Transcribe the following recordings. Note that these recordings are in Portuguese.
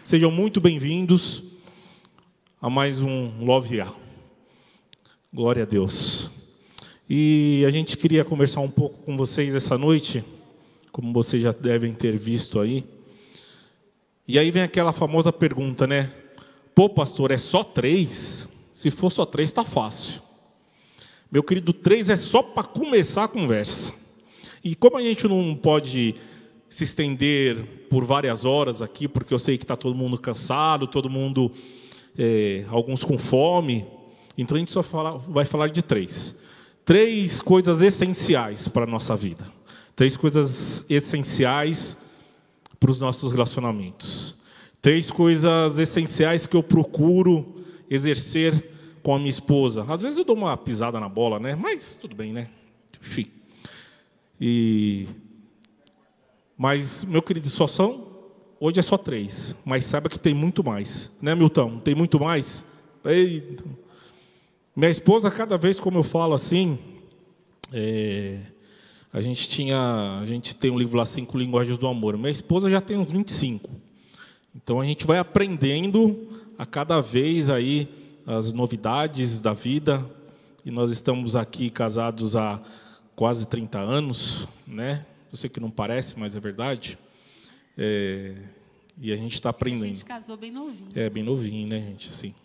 Sejam muito bem-vindos a mais um Love Ya. Glória a Deus. E a gente queria conversar um pouco com vocês essa noite, como vocês já devem ter visto aí. E aí vem aquela famosa pergunta, né? Pô, pastor, é só 3? Se for só 3, está fácil. Meu querido, 3 é só para começar a conversa. E como a gente não pode se estender por várias horas aqui, porque eu sei que está todo mundo cansado, todo mundo, alguns com fome, então a gente só vai falar de 3. 3 coisas essenciais para a nossa vida. 3 coisas essenciais para os nossos relacionamentos. 3 coisas essenciais que eu procuro exercer com a minha esposa. Às vezes eu dou uma pisada na bola, né? Mas tudo bem, né? Enfim. Mas, meu querido, hoje é só 3. Mas saiba que tem muito mais. Né, Milton? Tem muito mais? Eita. Minha esposa, cada vez como eu falo assim, a gente tem um livro lá, 5 Linguagens do Amor. Minha esposa já tem uns 25. Então a gente vai aprendendo a cada vez aí as novidades da vida. E nós estamos aqui casados há quase 30 anos, né? Eu sei que não parece, mas é verdade. E a gente está aprendendo. A gente casou bem novinho. Bem novinho, né, gente? Assim.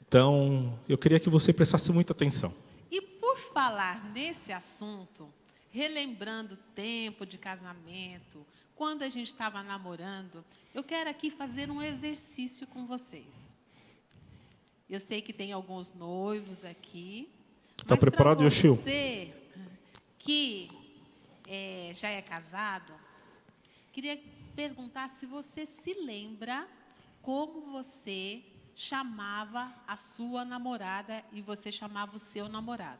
Então, eu queria que você prestasse muita atenção. E por falar nesse assunto, relembrando o tempo de casamento, quando a gente estava namorando, eu quero aqui fazer um exercício com vocês. Eu sei que tem alguns noivos aqui. Está preparado, Yoshio? Você que já é casado, queria perguntar se você se lembra como você chamava a sua namorada e você chamava o seu namorado.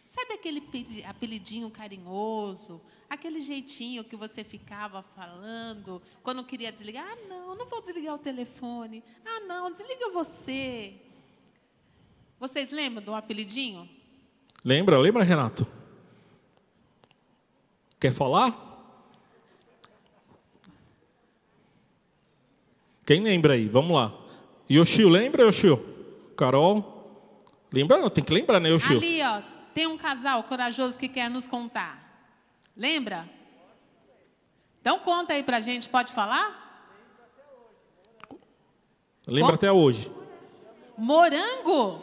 Sabe aquele apelidinho carinhoso, aquele jeitinho que você ficava falando quando queria desligar? Ah, não vou desligar o telefone. Ah, não, desliga você. Vocês lembram do apelidinho? Lembra, Renato? Quer falar? Quem lembra aí? Vamos lá. Yoshio, lembra, Yoshio? Carol? Lembra? Não, tem que lembrar, né, Yoshio? Ali, ó, tem um casal corajoso que quer nos contar. Lembra? Então conta aí pra gente, pode falar? Lembra até hoje. Morango?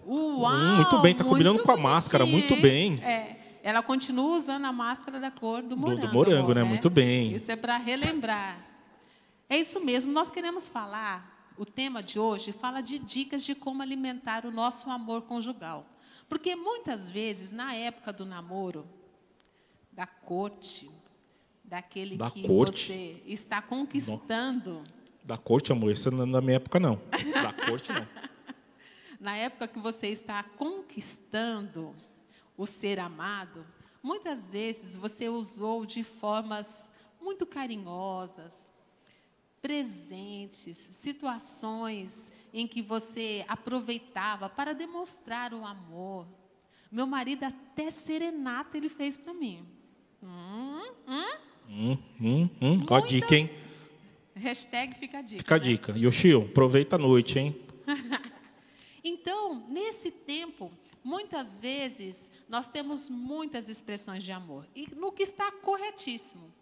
Uau! Muito bem, está combinando com a máscara, muito bem. Ela continua usando a máscara da cor do morango. Do morango, né? Muito bem. Isso é para relembrar. É isso mesmo, nós queremos falar, o tema de hoje fala de dicas de como alimentar o nosso amor conjugal. Porque muitas vezes, na época do namoro, da corte, daquele que você está conquistando... Da corte, amor, isso não é da minha época, não. Da corte, não. Na época que você está conquistando o ser amado, muitas vezes você usou de formas muito carinhosas, presentes, situações em que você aproveitava para demonstrar o amor. Meu marido até serenata ele fez para mim. Ó a dica, hein? Hashtag fica a dica. Fica a dica. Yoshio, aproveita a noite, hein? Então, nesse tempo, muitas vezes, nós temos muitas expressões de amor. E no que está corretíssimo.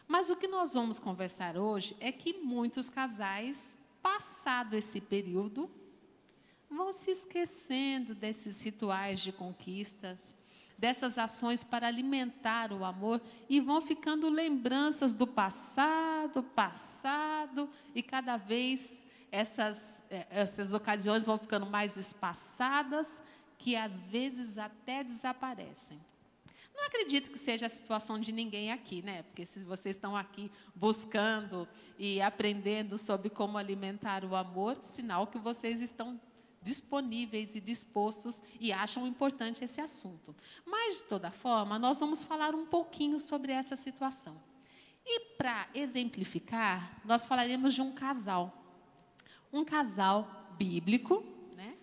Mas o que nós vamos conversar hoje é que muitos casais, passado esse período, vão se esquecendo desses rituais de conquistas, dessas ações para alimentar o amor, e vão ficando lembranças do passado, e cada vez essas ocasiões vão ficando mais espaçadas, que às vezes até desaparecem. Não acredito que seja a situação de ninguém aqui, né? Porque se vocês estão aqui buscando e aprendendo sobre como alimentar o amor, sinal que vocês estão disponíveis e dispostos e acham importante esse assunto. Mas, de toda forma, nós vamos falar um pouquinho sobre essa situação. E, para exemplificar, nós falaremos de um casal bíblico, né?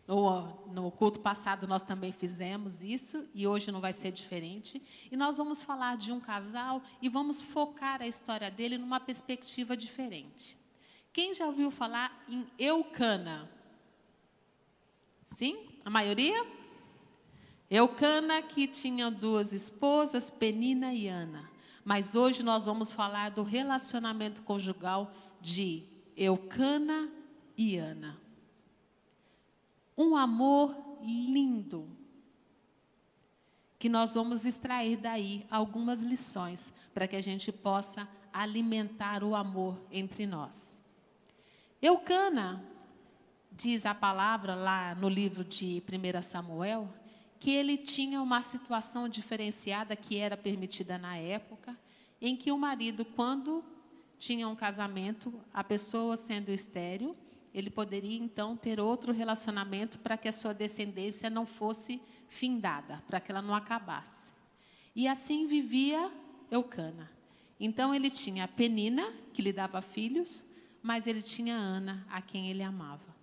No culto passado nós também fizemos isso e hoje não vai ser diferente. E nós vamos falar de um casal e vamos focar a história dele numa perspectiva diferente. Quem já ouviu falar em Eucana? Sim? A maioria? Eucana, que tinha 2 esposas, Penina e Ana. Mas hoje nós vamos falar do relacionamento conjugal de Eucana e Ana. Um amor lindo, que nós vamos extrair daí algumas lições para que a gente possa alimentar o amor entre nós. Eucana, diz a palavra lá no livro de 1 Samuel, que ele tinha uma situação diferenciada que era permitida na época, em que o marido, quando tinha um casamento, a pessoa sendo estéril, ele poderia, então, ter outro relacionamento para que a sua descendência não fosse findada, para que ela não acabasse. E assim vivia Eucana. Então, ele tinha a Penina, que lhe dava filhos, mas ele tinha a Ana, a quem ele amava.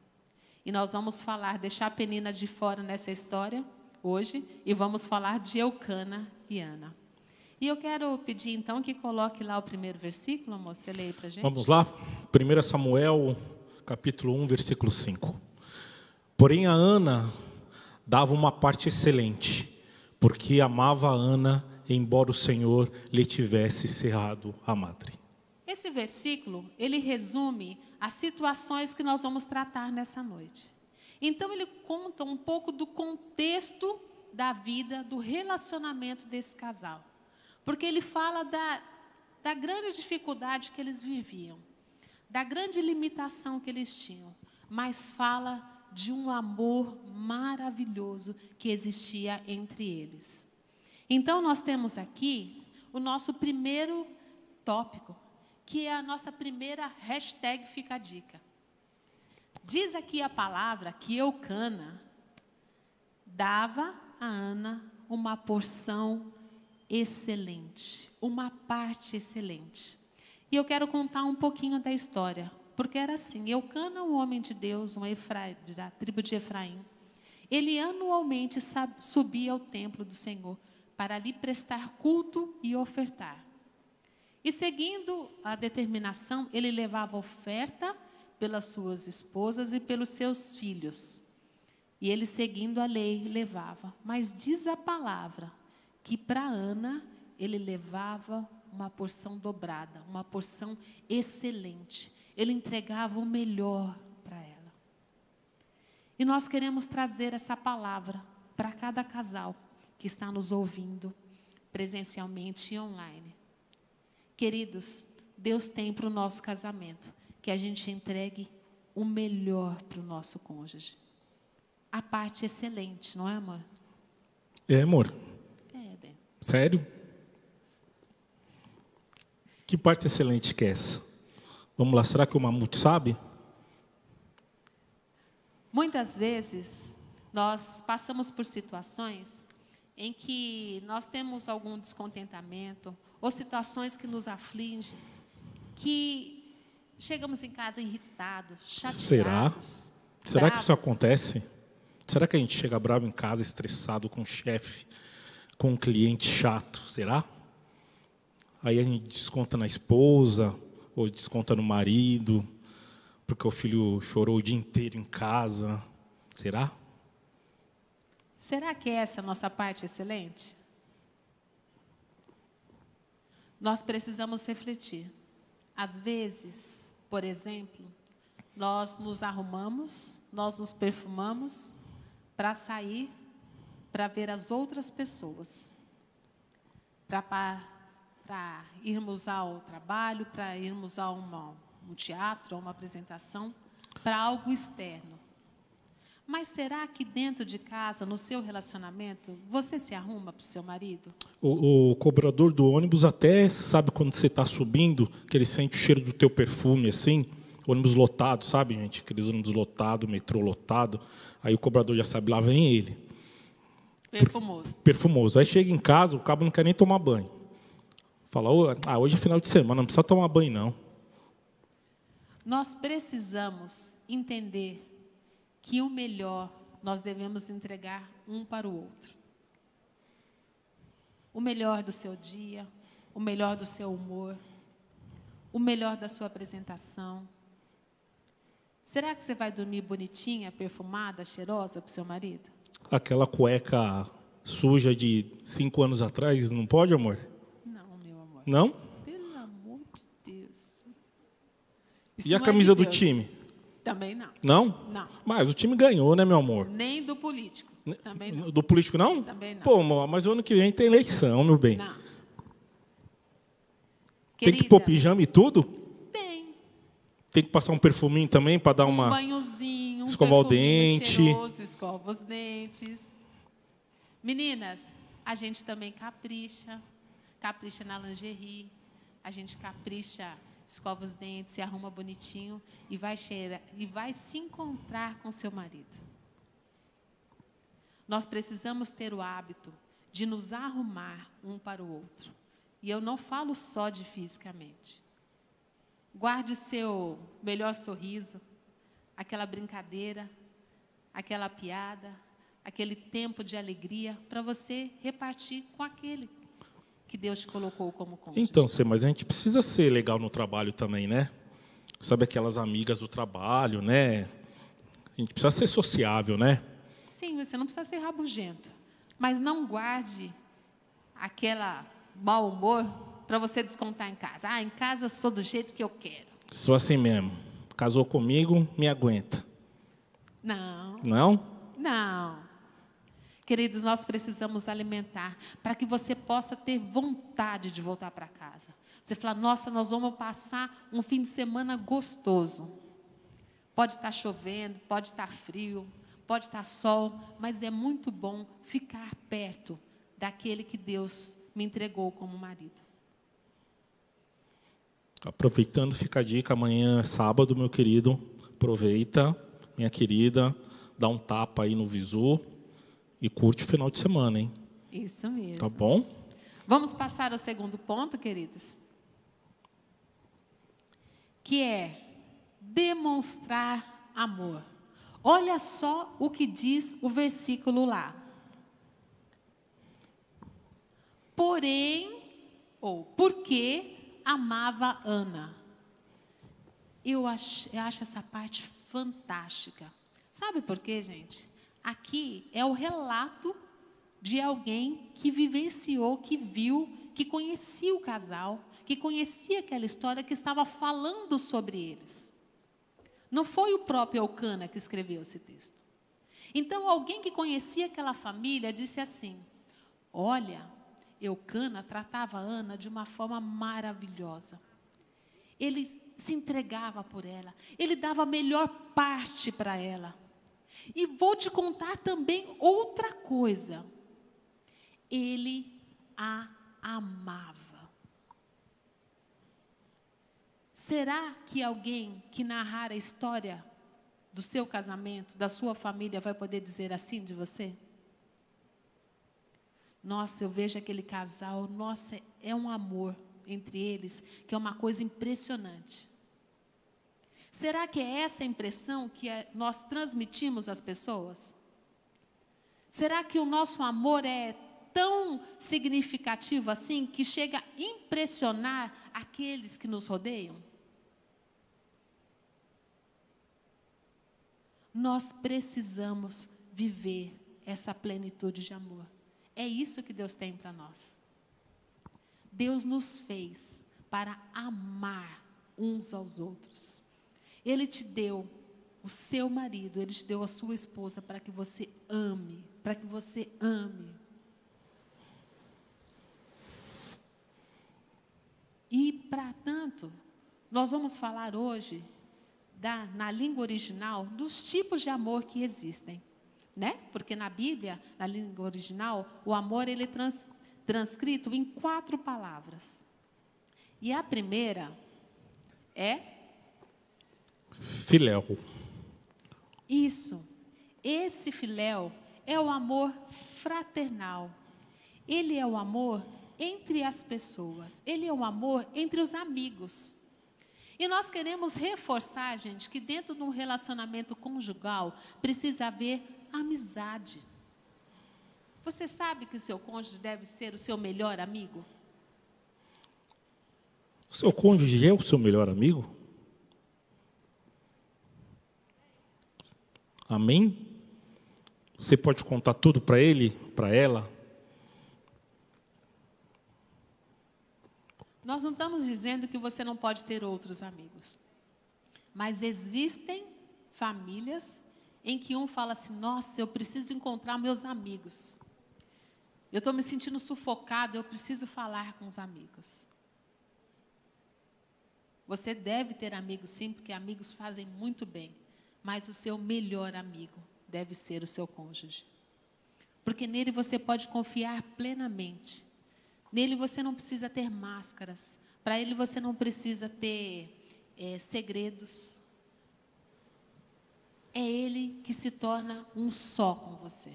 E nós vamos falar, deixar a Penina de fora nessa história, hoje, e vamos falar de Eucana e Ana. E eu quero pedir, então, que coloque lá o primeiro versículo, amor, você lê aí para a gente. Vamos lá? 1 Samuel... capítulo 1, versículo 5. Porém, a Ana dava uma parte excelente, porque amava a Ana, embora o Senhor lhe tivesse cerrado a madre. Esse versículo, ele resume as situações que nós vamos tratar nessa noite. Então, ele conta um pouco do contexto da vida, do relacionamento desse casal. Porque ele fala da grande dificuldade que eles viviam, da grande limitação que eles tinham, mas fala de um amor maravilhoso que existia entre eles. Então, nós temos aqui o nosso primeiro tópico, que é a nossa primeira hashtag Fica a Dica. Diz aqui a palavra que Eucana dava a Ana uma porção excelente, uma parte excelente. E eu quero contar um pouquinho da história, porque era assim, Eucana, um homem de Deus, da tribo de Efraim, ele anualmente subia ao templo do Senhor para lhe prestar culto e ofertar. E seguindo a determinação, ele levava oferta pelas suas esposas e pelos seus filhos. E ele, seguindo a lei, levava. Mas diz a palavra que para Ana, ele levava uma porção dobrada, uma porção excelente. Ele entregava o melhor para ela. E nós queremos trazer essa palavra para cada casal que está nos ouvindo, presencialmente e online. Queridos, Deus tem para o nosso casamento que a gente entregue o melhor para o nosso cônjuge. A parte excelente, não é, amor? É, amor? É, bem. Sério? Que parte excelente que é essa? Vamos lá, será que o Mamute sabe? Muitas vezes, nós passamos por situações em que nós temos algum descontentamento, ou situações que nos afligem, que chegamos em casa irritados, chateados. Será que isso acontece? Será que a gente chega bravo em casa, estressado com o chefe, com um cliente chato? Será? Aí a gente desconta na esposa, ou desconta no marido, porque o filho chorou o dia inteiro em casa. Será? Será que essa é a nossa parte excelente? Nós precisamos refletir. Às vezes, por exemplo, nós nos arrumamos, nós nos perfumamos para sair, para ver as outras pessoas, para irmos ao trabalho, para irmos a um teatro, a uma apresentação, para algo externo. Mas será que dentro de casa, no seu relacionamento, você se arruma para o seu marido? O cobrador do ônibus até sabe quando você está subindo, que ele sente o cheiro do teu perfume, assim, ônibus lotado, sabe, gente? Aqueles ônibus lotados, metrô lotado. Aí o cobrador já sabe, lá vem ele. Perfumoso. Perfumoso. Aí chega em casa, o cabo não quer nem tomar banho. Fala, hoje é final de semana, não precisa tomar banho, não. Nós precisamos entender que o melhor nós devemos entregar um para o outro. O melhor do seu dia, o melhor do seu humor, o melhor da sua apresentação. Será que você vai dormir bonitinha, perfumada, cheirosa para o seu marido? Aquela cueca suja de 5 anos atrás, não pode, amor? Não, meu amor. Não? Pelo amor de Deus. E a camisa do time? Também não. Não? Não. Mas o time ganhou, né, meu amor? Nem do político. Também não. Do político não? Também não. Pô, amor, mas o ano que vem tem eleição, meu bem. Não. Tem que pôr pijama e tudo? Tem. Tem que passar um perfuminho também para dar Um uma... banhozinho, um escovar o perfuminho dente. cheiroso, escova os dentes. Meninas, a gente também capricha. Capricha na lingerie. A gente capricha, escova os dentes, se arruma bonitinho e vai se encontrar com seu marido. Nós precisamos ter o hábito de nos arrumar um para o outro. E eu não falo só de fisicamente. Guarde o seu melhor sorriso, aquela brincadeira, aquela piada, aquele tempo de alegria para você repartir com aquele que Deus te colocou como cônjuge. Então, mas a gente precisa ser legal no trabalho também, né? Sabe aquelas amigas do trabalho, né? A gente precisa ser sociável, né? Sim, você não precisa ser rabugento, mas não guarde aquela mau humor para você descontar em casa. Ah, em casa eu sou do jeito que eu quero. Sou assim mesmo. Casou comigo, me aguenta. Não. Não? Não. Queridos, nós precisamos alimentar para que você possa ter vontade de voltar para casa. Você fala, nossa, nós vamos passar um fim de semana gostoso. Pode estar chovendo, pode estar frio, pode estar sol, mas é muito bom ficar perto daquele que Deus me entregou como marido. Aproveitando, fica a dica, amanhã é sábado, meu querido, aproveita, minha querida, dá um tapa aí no visor e curte o final de semana, hein? Isso mesmo. Tá bom? Vamos passar ao segundo ponto, queridos, que é demonstrar amor. Olha só o que diz o versículo lá. Porém, ou porque amava Ana. Eu acho essa parte fantástica. Sabe por quê, gente? Aqui é o relato de alguém que vivenciou, que viu, que conhecia o casal, que conhecia aquela história, que estava falando sobre eles. Não foi o próprio Elcana que escreveu esse texto. Então, alguém que conhecia aquela família disse assim, olha, Elcana tratava a Ana de uma forma maravilhosa. Ele se entregava por ela, ele dava a melhor parte para ela. E vou te contar também outra coisa. Ele a amava. Será que alguém que narrar a história do seu casamento, da sua família, vai poder dizer assim de você? Nossa, eu vejo aquele casal, nossa, é um amor entre eles, que é uma coisa impressionante. Será que é essa a impressão que nós transmitimos às pessoas? Será que o nosso amor é tão significativo assim, que chega a impressionar aqueles que nos rodeiam? Nós precisamos viver essa plenitude de amor. É isso que Deus tem para nós. Deus nos fez para amar uns aos outros. Ele te deu o seu marido, Ele te deu a sua esposa para que você ame, para que você ame. E, para tanto, nós vamos falar hoje, na língua original, dos tipos de amor que existem. Né? Porque na Bíblia, na língua original, o amor ele é transcrito em 4 palavras. E a primeira é... Filéu. Isso. Esse filéu é o amor fraternal. Ele é o amor entre as pessoas. Ele é o amor entre os amigos. E nós queremos reforçar, gente, que dentro de um relacionamento conjugal precisa haver amizade. Você sabe que o seu cônjuge deve ser o seu melhor amigo? O seu cônjuge é o seu melhor amigo? Amém? Você pode contar tudo para ele, para ela? Nós não estamos dizendo que você não pode ter outros amigos. Mas existem famílias em que um fala assim, nossa, eu preciso encontrar meus amigos. Eu estou me sentindo sufocado, eu preciso falar com os amigos. Você deve ter amigos sim, porque amigos fazem muito bem. Mas o seu melhor amigo deve ser o seu cônjuge. Porque nele você pode confiar plenamente. Nele você não precisa ter máscaras. Para ele você não precisa ter segredos. É ele que se torna um só com você.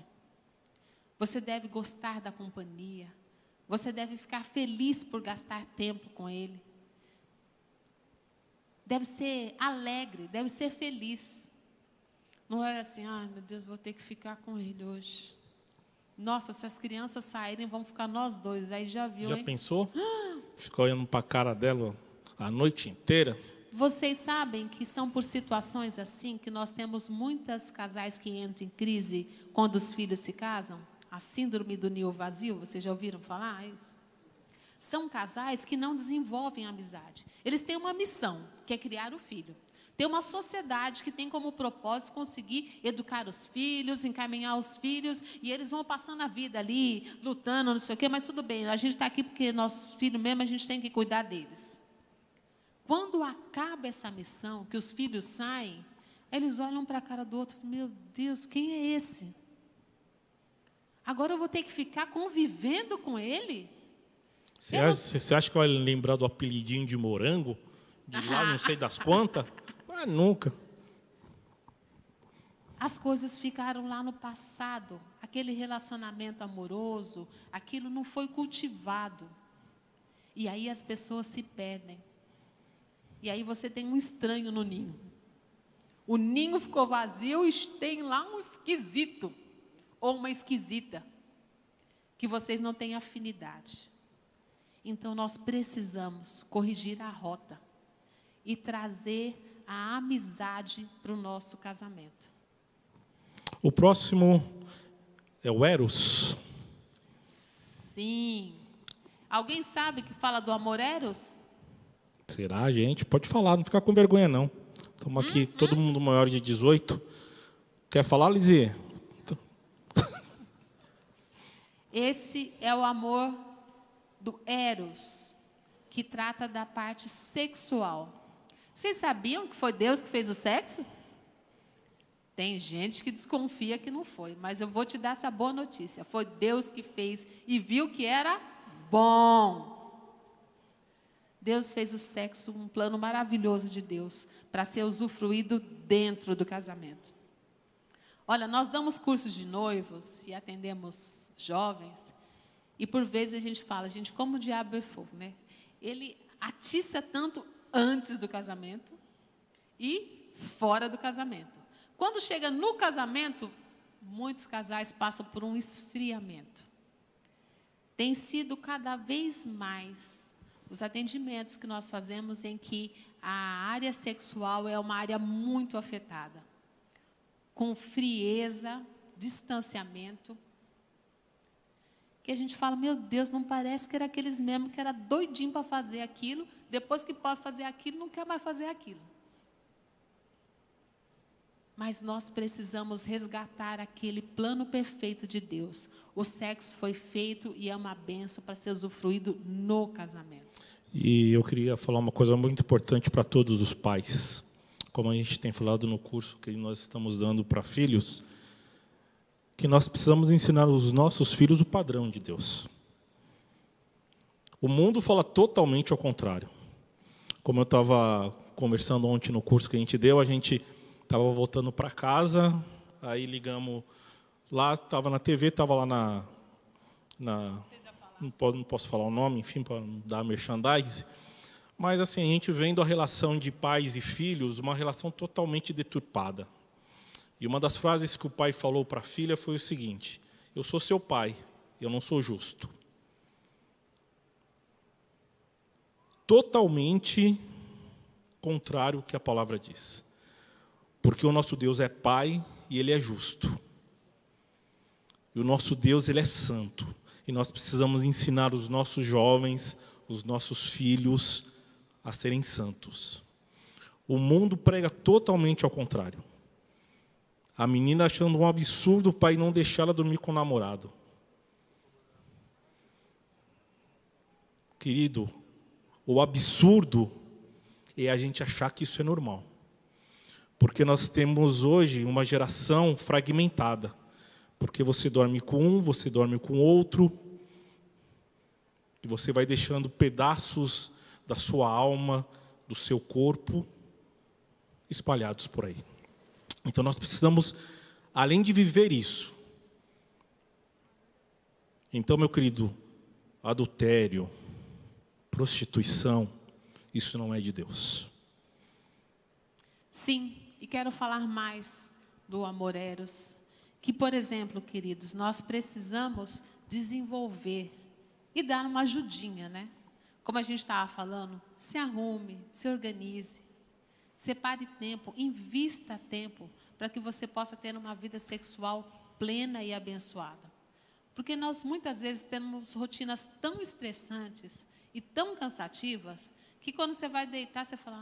Você deve gostar da companhia. Você deve ficar feliz por gastar tempo com ele. Deve ser alegre, deve ser feliz. Não é assim, ai meu Deus, vou ter que ficar com ele hoje. Nossa, se as crianças saírem, vamos ficar nós dois. Aí já viu, Já hein? pensou? Ficar olhando para a cara dela a noite inteira? Vocês sabem que são por situações assim que nós temos muitos casais que entram em crise quando os filhos se casam? A síndrome do ninho vazio, vocês já ouviram falar isso? São casais que não desenvolvem amizade. Eles têm uma missão, que é criar o filho. Tem uma sociedade que tem como propósito conseguir educar os filhos, encaminhar os filhos, e eles vão passando a vida ali, lutando, não sei o quê, mas tudo bem, a gente está aqui porque nossos filhos mesmo, a gente tem que cuidar deles. Quando acaba essa missão, que os filhos saem, eles olham para a cara do outro, meu Deus, quem é esse? Agora eu vou ter que ficar convivendo com ele? Você acha que vai lembrar do apelidinho de morango? De lá não sei das quantas? Ah, nunca. As coisas ficaram lá no passado. Aquele relacionamento amoroso, aquilo não foi cultivado. E aí as pessoas se perdem. E aí você tem um estranho no ninho. O ninho ficou vazio e tem lá um esquisito. Ou uma esquisita. Que vocês não têm afinidade. Então nós precisamos corrigir a rota. E trazer a amizade para o nosso casamento. O próximo é o Eros. Sim. Alguém sabe que fala do amor Eros? Será, gente? Pode falar, não fica com vergonha, não. Estamos aqui, todo mundo maior de 18. Quer falar, Lizzie? Esse é o amor do Eros, que trata da parte sexual. Vocês sabiam que foi Deus que fez o sexo? Tem gente que desconfia que não foi, mas eu vou te dar essa boa notícia. Foi Deus que fez e viu que era bom. Deus fez o sexo, um plano maravilhoso de Deus, para ser usufruído dentro do casamento. Olha, nós damos cursos de noivos e atendemos jovens, e por vezes a gente fala, gente, como o diabo é fogo, né? Ele atiça tanto antes do casamento e fora do casamento. Quando chega no casamento, muitos casais passam por um esfriamento. Tem sido cada vez mais os atendimentos que nós fazemos em que a área sexual é uma área muito afetada. Com frieza, distanciamento. Que a gente fala, meu Deus, não parece que era aqueles mesmo que era doidinho para fazer aquilo, depois que pode fazer aquilo, não quer mais fazer aquilo. Mas nós precisamos resgatar aquele plano perfeito de Deus. O sexo foi feito e é uma bênção para ser usufruído no casamento. E eu queria falar uma coisa muito importante para todos os pais. Como a gente tem falado no curso que nós estamos dando para filhos, que nós precisamos ensinar os nossos filhos o padrão de Deus. O mundo fala totalmente ao contrário. Como eu estava conversando ontem no curso que a gente deu, a gente estava voltando para casa, aí ligamos lá, estava na TV, estava lá não posso falar o nome, enfim, para não dar merchandise, mas assim, a gente vendo a relação de pais e filhos, uma relação totalmente deturpada. E uma das frases que o pai falou para a filha foi o seguinte: eu sou seu pai, eu não sou justo. Totalmente contrário ao que a palavra diz. Porque o nosso Deus é pai e ele é justo. E o nosso Deus, ele é santo. E nós precisamos ensinar os nossos jovens, os nossos filhos, a serem santos. O mundo prega totalmente ao contrário. A menina achando um absurdo o pai não deixar ela dormir com o namorado. Querido, o absurdo é a gente achar que isso é normal. Porque nós temos hoje uma geração fragmentada. Porque você dorme com um, você dorme com outro, e você vai deixando pedaços da sua alma, do seu corpo, espalhados por aí. Então nós precisamos, além de viver isso, então, meu querido, adultério, prostituição, isso não é de Deus. Sim, e quero falar mais do amor eros, que, por exemplo, queridos, nós precisamos desenvolver e dar uma ajudinha, né? Como a gente estava falando, se arrume, se organize, separe tempo, invista tempo para que você possa ter uma vida sexual plena e abençoada. Porque nós muitas vezes temos rotinas tão estressantes e tão cansativas que quando você vai deitar, você fala,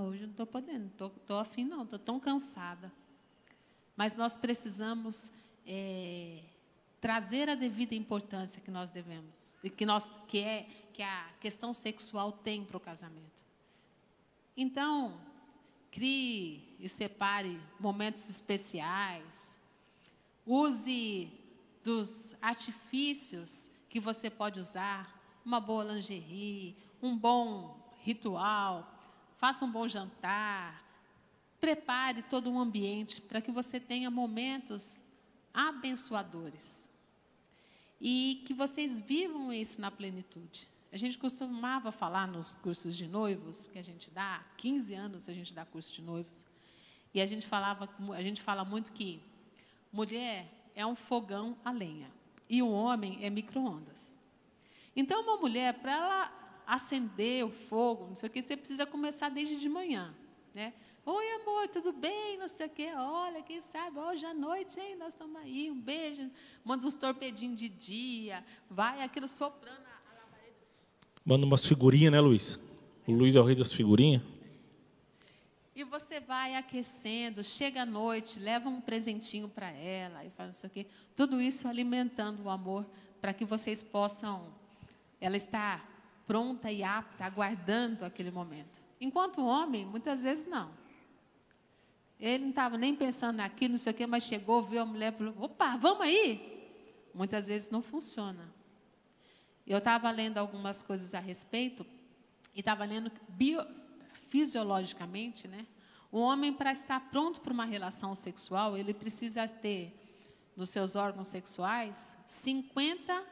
hoje eu não estou podendo, estou afim não, estou tão cansada. Mas nós precisamos trazer a devida importância que nós devemos, que a questão sexual tem para o casamento. Então, crie e separe momentos especiais, use dos artifícios que você pode usar, uma boa lingerie, um bom ritual, faça um bom jantar, prepare todo um ambiente para que você tenha momentos abençoadores e que vocês vivam isso na plenitude. A gente costumava falar nos cursos de noivos que a gente dá, há 15 anos a gente dá curso de noivos, e a gente fala muito que mulher é um fogão a lenha e o homem é micro-ondas. Então, uma mulher, para ela acender o fogo, não sei o que, você precisa começar desde de manhã, né? Oi, amor, tudo bem? Não sei o quê. Olha, quem sabe, hoje à noite, hein? Nós estamos aí, um beijo. Manda uns torpedinhos de dia, vai aquilo soprando a labareda. Manda umas figurinhas, né, Luiz? O Luiz é o rei das figurinhas. E você vai aquecendo, chega à noite, leva um presentinho para ela, e faz não sei o quê. Tudo isso alimentando o amor, para que vocês possam, ela está pronta e apta, aguardando aquele momento. Enquanto o homem, muitas vezes não. Ele não estava nem pensando naquilo, não sei o quê, mas chegou, viu a mulher, falou, opa, vamos aí? Muitas vezes não funciona. Eu estava lendo algumas coisas a respeito, e estava lendo fisiologicamente, né? O homem, para estar pronto para uma relação sexual, ele precisa ter, nos seus órgãos sexuais, 50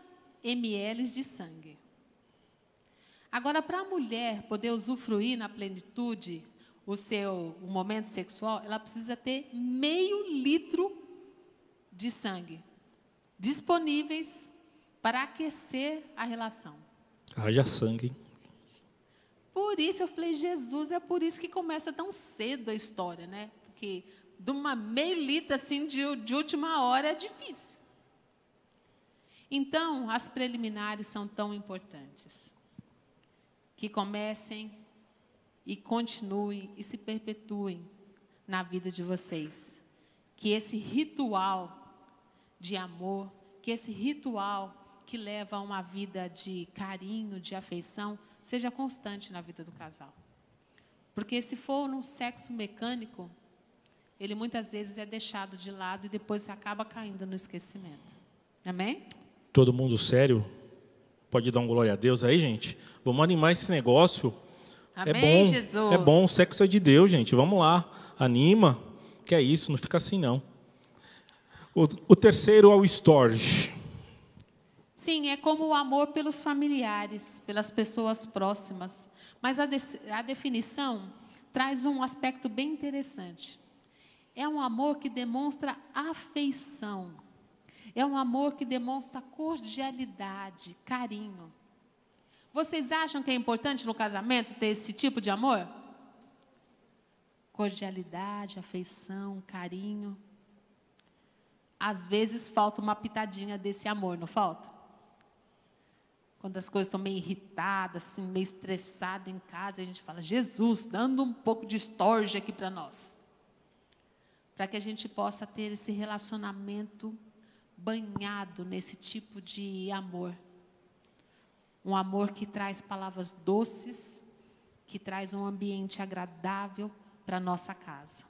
ml de sangue. Agora, para a mulher poder usufruir na plenitude o momento sexual, ela precisa ter meio litro de sangue disponíveis para aquecer a relação. Haja sangue. Por isso eu falei, Jesus, é por isso que começa tão cedo a história, né? Porque de uma meio litro assim de última hora é difícil. Então, as preliminares são tão importantes. Que comecem e continuem e se perpetuem na vida de vocês. Que esse ritual de amor, que esse ritual que leva a uma vida de carinho, de afeição, seja constante na vida do casal. Porque se for um sexo mecânico, ele muitas vezes é deixado de lado e depois acaba caindo no esquecimento. Amém? Todo mundo sério? Pode dar um glória a Deus aí, gente? Vamos animar esse negócio. Amém, é bom, Jesus. É bom, o sexo é de Deus, gente. Vamos lá, anima. Que é isso, não fica assim, não. O terceiro é o storge. Sim, é como o amor pelos familiares, pelas pessoas próximas. Mas a definição traz um aspecto bem interessante. É um amor que demonstra afeição. É um amor que demonstra cordialidade, carinho. Vocês acham que é importante no casamento ter esse tipo de amor? Cordialidade, afeição, carinho. Às vezes falta uma pitadinha desse amor, não falta? Quando as coisas estão meio irritadas, assim, meio estressadas em casa, a gente fala, Jesus, dando um pouco de estorge aqui para nós. Para que a gente possa ter esse relacionamento banhado nesse tipo de amor. Um amor que traz palavras doces, que traz um ambiente agradável para a nossa casa.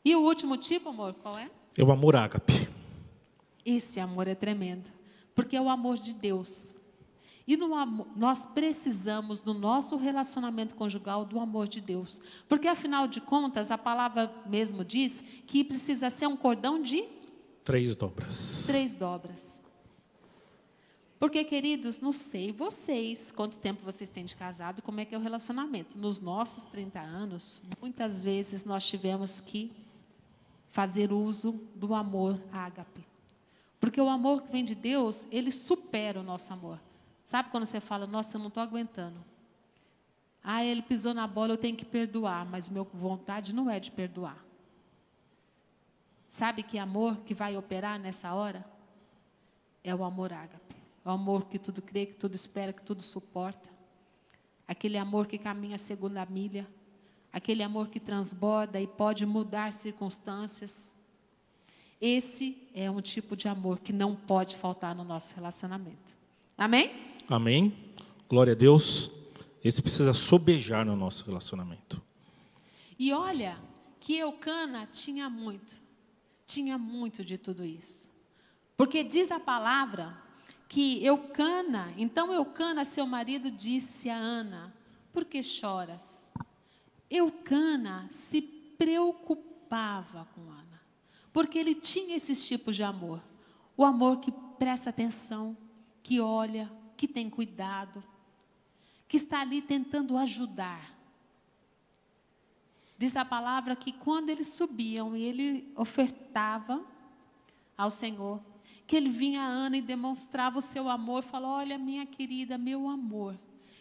E o último tipo, amor, qual é? É o amor ágape. Esse amor é tremendo, porque é o amor de Deus. E no amor, nós precisamos, no nosso relacionamento conjugal, do amor de Deus. Porque, afinal de contas, a palavra mesmo diz que precisa ser um cordão de 3 dobras. 3 dobras. Porque, queridos, não sei vocês, quanto tempo vocês têm de casado, como é que é o relacionamento. Nos nossos 30 anos, muitas vezes nós tivemos que fazer uso do amor ágape. Porque o amor que vem de Deus, ele supera o nosso amor. Sabe quando você fala, nossa, eu não estou aguentando. Ah, ele pisou na bola, eu tenho que perdoar, mas minha vontade não é de perdoar. Sabe que amor que vai operar nessa hora? É o amor ágape. O amor que tudo crê, que tudo espera, que tudo suporta. Aquele amor que caminha a segunda milha. Aquele amor que transborda e pode mudar circunstâncias. Esse é um tipo de amor que não pode faltar no nosso relacionamento. Amém? Amém. Glória a Deus. Esse precisa sobejar no nosso relacionamento. E olha que Eucana tinha muito de tudo isso. Porque diz a palavra que então Eucana, seu marido, disse a Ana, por que choras? Eucana se preocupava com Ana, porque ele tinha esses tipos de amor. O amor que presta atenção, que olha, que tem cuidado, que está ali tentando ajudar. Diz a palavra que quando eles subiam e ele ofertava ao Senhor, que ele vinha a Ana e demonstrava o seu amor, falou, olha minha querida, meu amor,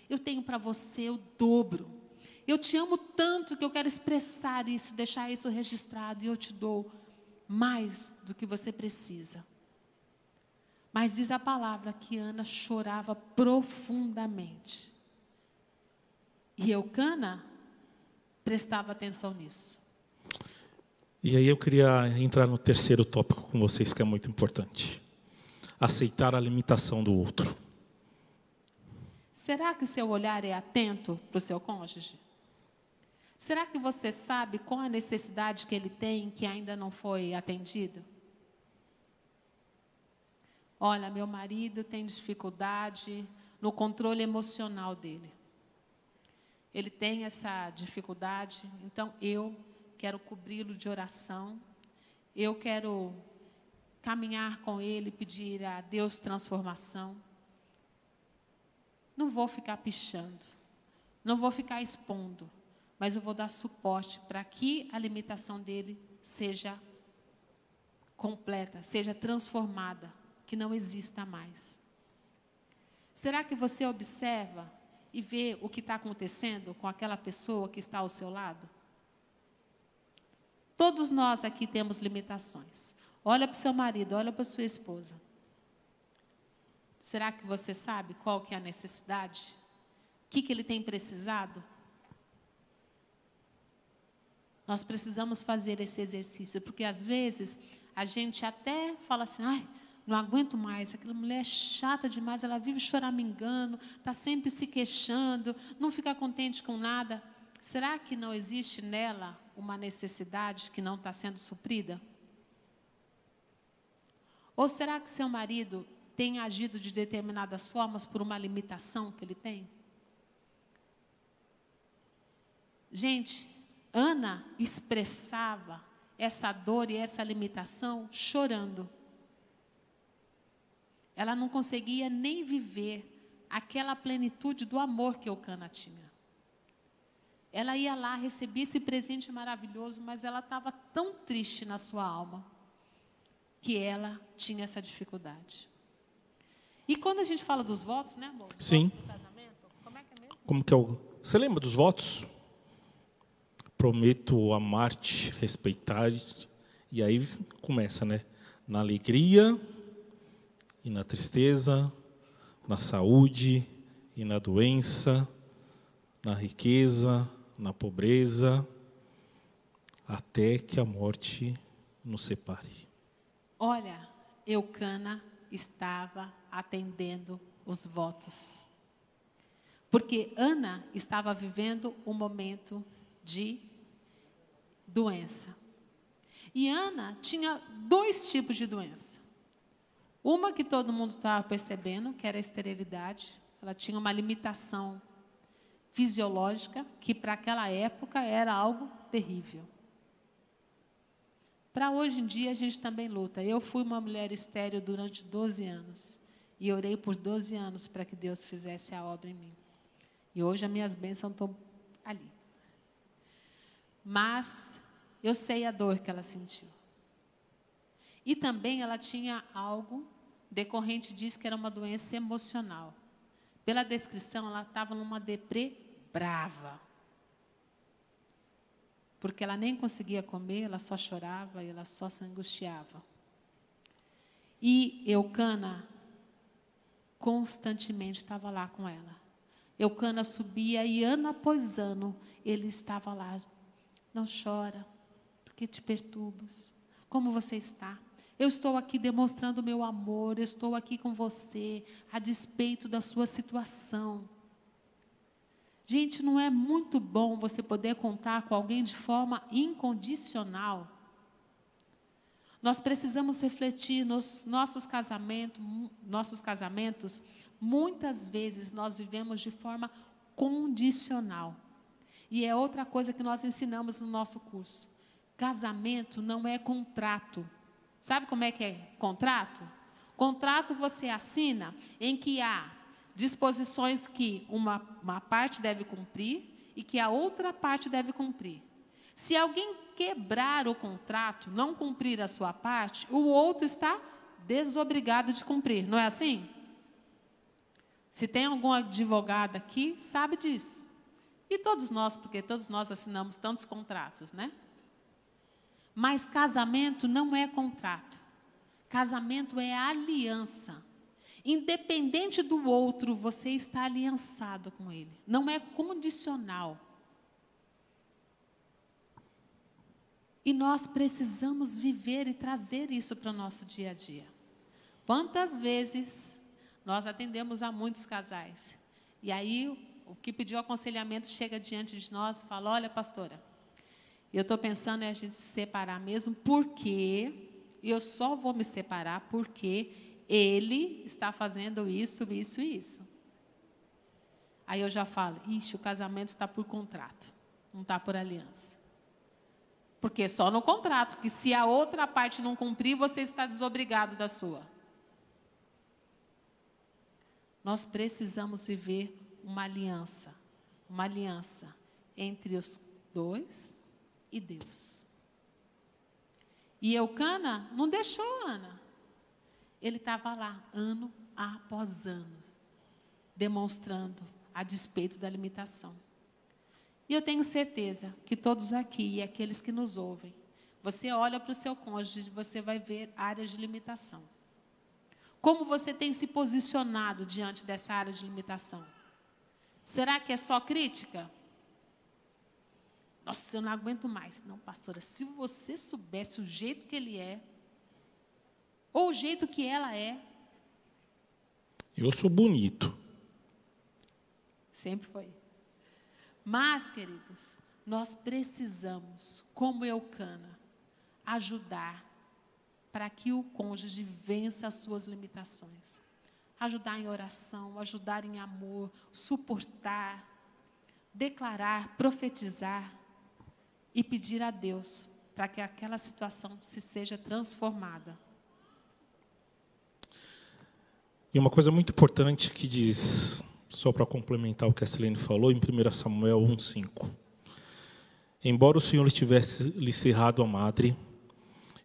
eu tenho para você o dobro. Eu te amo tanto que eu quero expressar isso, deixar isso registrado, e eu te dou mais do que você precisa. Mas diz a palavra que Ana chorava profundamente. E Eucana prestava atenção nisso. E aí eu queria entrar no terceiro tópico com vocês, que é muito importante. Aceitar a limitação do outro. Será que seu olhar é atento para o seu cônjuge? Será que você sabe qual a necessidade que ele tem que ainda não foi atendida? Olha, meu marido tem dificuldade no controle emocional dele. Ele tem essa dificuldade, então eu quero cobri-lo de oração. Eu quero caminhar com ele, pedir a Deus transformação. Não vou ficar pichando, não vou ficar expondo, mas eu vou dar suporte para que a limitação dele seja completa, seja transformada, que não exista mais. Será que você observa e vê o que está acontecendo com aquela pessoa que está ao seu lado? Todos nós aqui temos limitações. Olha para o seu marido, olha para a sua esposa. Será que você sabe qual que é a necessidade? O que ele tem precisado? Nós precisamos fazer esse exercício, porque às vezes a gente até fala assim, ai, não aguento mais, aquela mulher é chata demais, ela vive choramingando, está sempre se queixando, não fica contente com nada. Será que não existe nela uma necessidade que não está sendo suprida? Ou será que seu marido tem agido de determinadas formas por uma limitação que ele tem? Gente, Ana expressava essa dor e essa limitação chorando. Ela não conseguia nem viver aquela plenitude do amor que Eucana tinha. Ela ia lá, recebia esse presente maravilhoso, mas ela estava tão triste na sua alma que ela tinha essa dificuldade. E quando a gente fala dos votos, né, amor? Os Sim. votos do casamento, como é que é mesmo? Como que é o... Você lembra dos votos? Prometo amar-te, respeitar-te. E aí começa, né? Na alegria e na tristeza, na saúde e na doença, na riqueza, na pobreza, até que a morte nos separe. Olha, Eucana estava atendendo os votos. Porque Ana estava vivendo um momento de doença. E Ana tinha 2 tipos de doença. Uma que todo mundo estava percebendo, que era a esterilidade. Ela tinha uma limitação fisiológica, que para aquela época era algo terrível. Para hoje em dia, a gente também luta. Eu fui uma mulher estéril durante 12 anos. E orei por 12 anos para que Deus fizesse a obra em mim. E hoje as minhas bênçãos estão ali. Mas eu sei a dor que ela sentiu. E também ela tinha algo decorrente disso, que era uma doença emocional. Pela descrição, ela estava numa deprê brava. Porque ela nem conseguia comer, ela só chorava e ela só se angustiava. E Eucana constantemente estava lá com ela. Eucana subia e ano após ano ele estava lá. Não chora, porque te perturbas. Como você está? Eu estou aqui demonstrando o meu amor, eu estou aqui com você, a despeito da sua situação. Gente, não é muito bom você poder contar com alguém de forma incondicional? Nós precisamos refletir nos nossos casamentos, muitas vezes nós vivemos de forma condicional. E é outra coisa que nós ensinamos no nosso curso. Casamento não é contrato. Sabe como é que é contrato? Contrato você assina em que há disposições que uma parte deve cumprir e que a outra parte deve cumprir. Se alguém quebrar o contrato, não cumprir a sua parte, o outro está desobrigado de cumprir. Não é assim? Se tem algum advogado aqui, sabe disso. E todos nós, porque todos nós assinamos tantos contratos, né? Mas casamento não é contrato. Casamento é aliança. Independente do outro, você está aliançado com ele. Não é condicional. E nós precisamos viver e trazer isso para o nosso dia a dia. Quantas vezes nós atendemos a muitos casais. E aí, o que pediu aconselhamento chega diante de nós e fala, olha, pastora, eu estou pensando em a gente se separar mesmo, porque eu só vou me separar porque ele está fazendo isso, isso e isso. Aí eu já falo, ixi, o casamento está por contrato, não está por aliança. Porque só no contrato, que se a outra parte não cumprir, você está desobrigado da sua. Nós precisamos viver uma aliança entre os dois e Deus. E Eucana não deixou Ana. Ele estava lá, ano após ano, demonstrando a despeito da limitação. E eu tenho certeza que todos aqui e aqueles que nos ouvem, você olha para o seu cônjuge e você vai ver áreas de limitação. Como você tem se posicionado diante dessa área de limitação? Será que é só crítica? Nossa, eu não aguento mais. Não, pastora, se você soubesse o jeito que ele é, ou o jeito que ela é. Eu sou bonito. Sempre foi. Mas, queridos, nós precisamos, como Eucana, ajudar para que o cônjuge vença as suas limitações. Ajudar em oração, ajudar em amor, suportar, declarar, profetizar e pedir a Deus para que aquela situação se seja transformada. E uma coisa muito importante que diz, só para complementar o que a Silene falou, em 1 Samuel 1,5. embora o Senhor tivesse lhe cerrado a madre,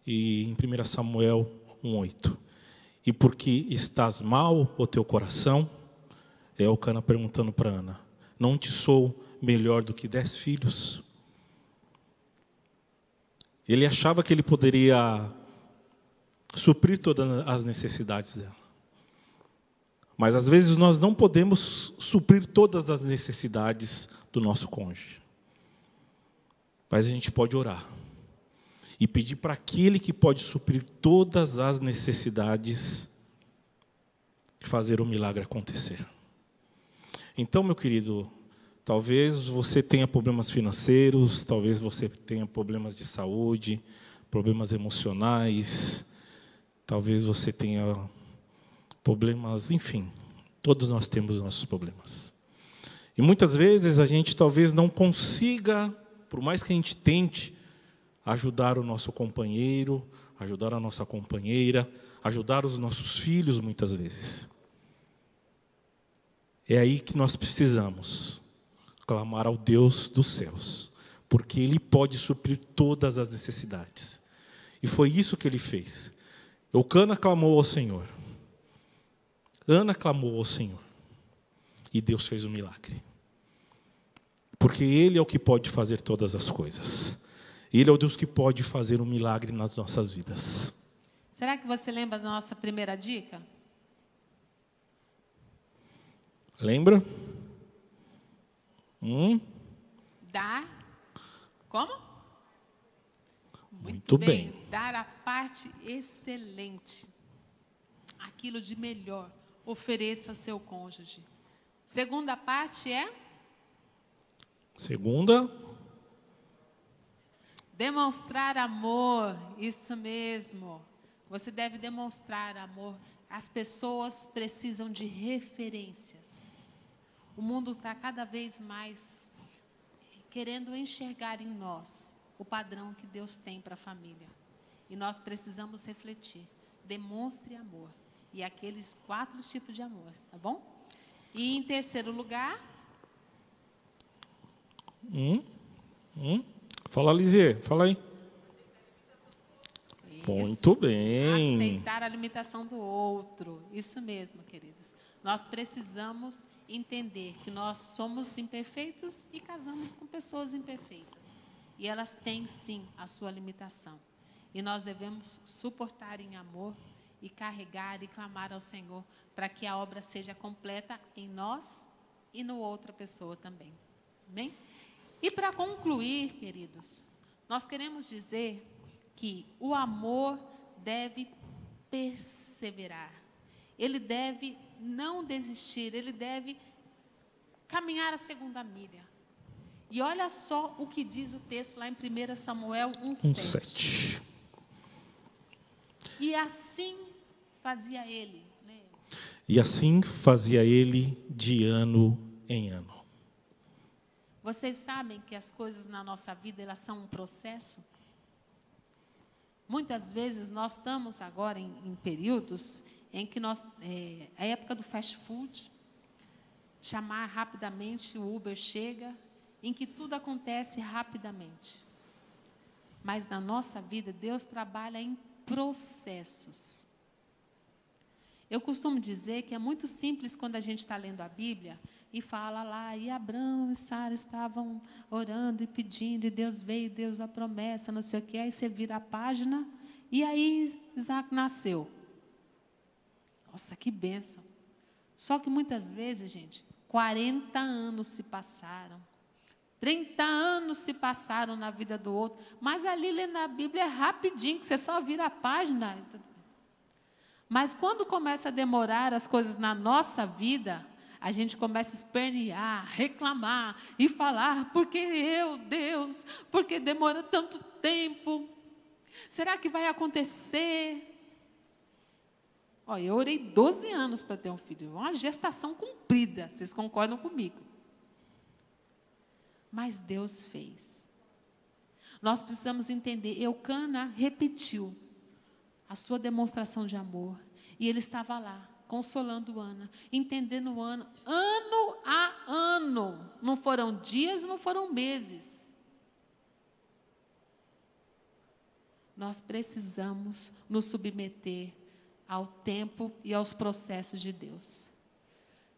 e em 1 Samuel 1:8, e porque estás mal o teu coração, é Elcana perguntando para Ana, não te sou melhor do que 10 filhos? Ele achava que ele poderia suprir todas as necessidades dela. Mas às vezes nós não podemos suprir todas as necessidades do nosso cônjuge. Mas a gente pode orar e pedir para aquele que pode suprir todas as necessidades fazer o milagre acontecer. Então, meu querido, talvez você tenha problemas financeiros, talvez você tenha problemas de saúde, problemas emocionais, talvez você tenha problemas, enfim, todos nós temos nossos problemas. E muitas vezes a gente talvez não consiga, por mais que a gente tente, ajudar o nosso companheiro, ajudar a nossa companheira, ajudar os nossos filhos muitas vezes. É aí que nós precisamos clamar ao Deus dos céus, porque Ele pode suprir todas as necessidades. E foi isso que Ele fez. Elcana clamou ao Senhor. Ana clamou ao Senhor. E Deus fez um milagre. Porque Ele é o que pode fazer todas as coisas. Ele é o Deus que pode fazer um milagre nas nossas vidas. Será que você lembra da nossa primeira dica? Lembra? Dar. Como? Muito bem. Dar a parte excelente. Aquilo de melhor. Ofereça ao seu cônjuge. Segunda parte é? Segunda. Demonstrar amor. Isso mesmo. Você deve demonstrar amor. As pessoas precisam de referências. O mundo está cada vez mais querendo enxergar em nós o padrão que Deus tem para a família. E nós precisamos refletir. Demonstre amor. E aqueles 4 tipos de amor, tá bom? E em terceiro lugar... Fala, Lisier, fala aí. Isso. Muito bem. Aceitar a limitação do outro. Isso mesmo, queridos. Nós precisamos entender que nós somos imperfeitos e casamos com pessoas imperfeitas. E elas têm, sim, a sua limitação. E nós devemos suportar em amor e carregar e clamar ao Senhor para que a obra seja completa em nós e no outra pessoa também. Amém? E para concluir, queridos, nós queremos dizer que o amor deve perseverar. Ele deve não desistir, ele deve caminhar a segunda milha. E olha só o que diz o texto lá em 1 Samuel 1:7. E assim fazia ele. Né? E assim fazia ele de ano em ano. Vocês sabem que as coisas na nossa vida, elas são um processo? Muitas vezes nós estamos agora em períodos em que a época do fast food, chamar rapidamente, o Uber chega, em que tudo acontece rapidamente. Mas na nossa vida, Deus trabalha em processos. Eu costumo dizer que é muito simples quando a gente está lendo a Bíblia e fala lá, e Abraão e Sara estavam orando e pedindo, e Deus veio, Deus a promessa, não sei o que, aí você vira a página, e aí Isaac nasceu. Nossa, que bênção. Só que muitas vezes, gente, 40 anos se passaram, 30 anos se passaram na vida do outro, mas ali lendo a Bíblia é rapidinho, que você só vira a página. Mas quando começa a demorar as coisas na nossa vida, a gente começa a espernear, reclamar e falar, porque Deus, porque demora tanto tempo? Será que vai acontecer? Olha, eu orei 12 anos para ter um filho, uma gestação cumprida, vocês concordam comigo? Mas Deus fez. Nós precisamos entender, Elcana repetiu a sua demonstração de amor, e ele estava lá, consolando Ana, entendendo Ana, ano a ano, não foram dias, não foram meses. nós precisamos nos submeter ao tempo e aos processos de Deus.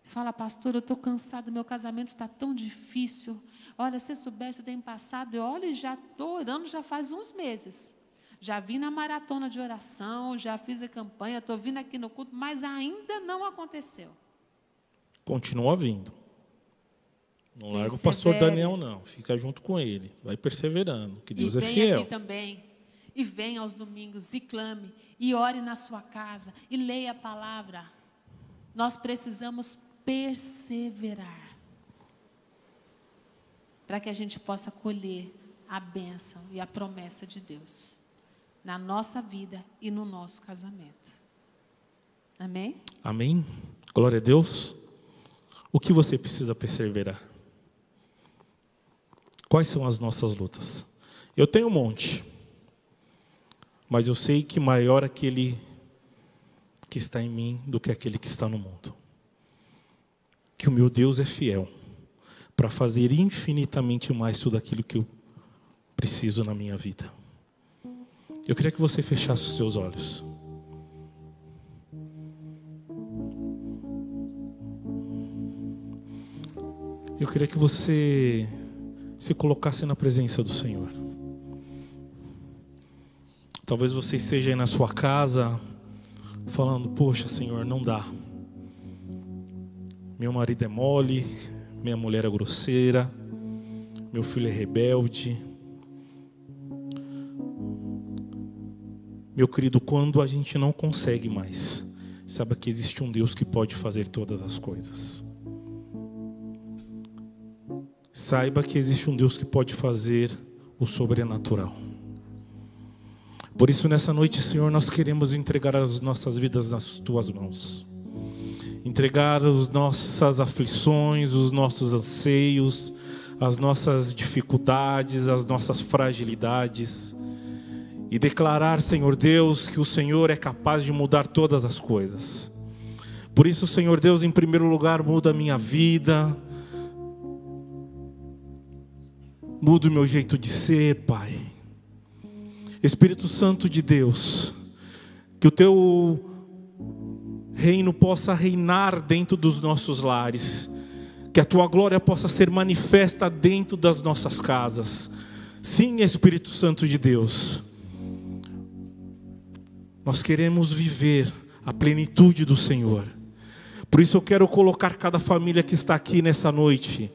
Fala, pastor, eu estou cansado, meu casamento está tão difícil. Olha, se soubesse, eu tenho passado, olha, já estou orando já faz uns meses. Já vim na maratona de oração, já fiz a campanha, estou vindo aqui no culto, mas ainda não aconteceu. Continua vindo. Não larga o pastor Daniel, não. Fica junto com ele. Vai perseverando, que Deus é fiel. E vem aqui também. E vem aos domingos e clame. E ore na sua casa. E leia a palavra. Nós precisamos perseverar. Para que a gente possa colher a bênção e a promessa de Deus. Na nossa vida e no nosso casamento. Amém? Amém. Glória a Deus. O que você precisa perseverar? Quais são as nossas lutas? Eu tenho um monte, mas eu sei que maior aquele que está em mim do que aquele que está no mundo. Que o meu Deus é fiel para fazer infinitamente mais tudo aquilo que eu preciso na minha vida. Eu queria que você fechasse os seus olhos. Eu queria que você se colocasse na presença do Senhor. Talvez você esteja aí na sua casa falando, poxa, Senhor, não dá. Meu marido é mole, minha mulher é grosseira, meu filho é rebelde. Meu querido, quando a gente não consegue mais, saiba que existe um Deus que pode fazer todas as coisas. Saiba que existe um Deus que pode fazer o sobrenatural. Por isso, nessa noite, Senhor, nós queremos entregar as nossas vidas nas Tuas mãos. Entregar as nossas aflições, os nossos anseios, as nossas dificuldades, as nossas fragilidades. E declarar, Senhor Deus, que o Senhor é capaz de mudar todas as coisas. Por isso, Senhor Deus, em primeiro lugar, muda a minha vida. Muda o meu jeito de ser, Pai. Espírito Santo de Deus, que o Teu reino possa reinar dentro dos nossos lares. Que a Tua glória possa ser manifesta dentro das nossas casas. Sim, Espírito Santo de Deus. Nós queremos viver a plenitude do Senhor. Por isso eu quero colocar cada família que está aqui nessa noite,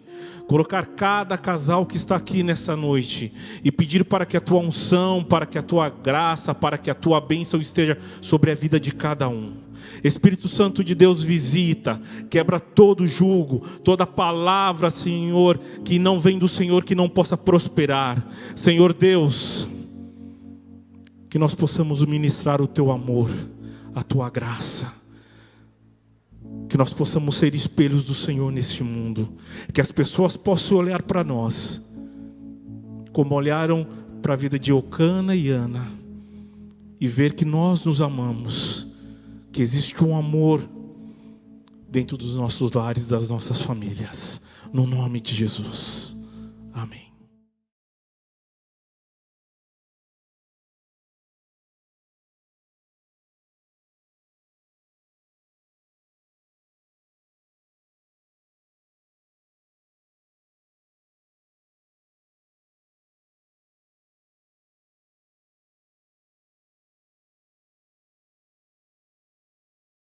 colocar cada casal que está aqui nessa noite e pedir para que a Tua unção, para que a Tua graça, para que a Tua bênção esteja sobre a vida de cada um. Espírito Santo de Deus, visita, quebra todo jugo, toda palavra, Senhor, que não vem do Senhor, que não possa prosperar. Senhor Deus, que nós possamos ministrar o Teu amor, a Tua graça. Que nós possamos ser espelhos do Senhor neste mundo. Que as pessoas possam olhar para nós como olharam para a vida de Eucana e Ana e ver que nós nos amamos, que existe um amor dentro dos nossos lares, das nossas famílias. No nome de Jesus. Amém.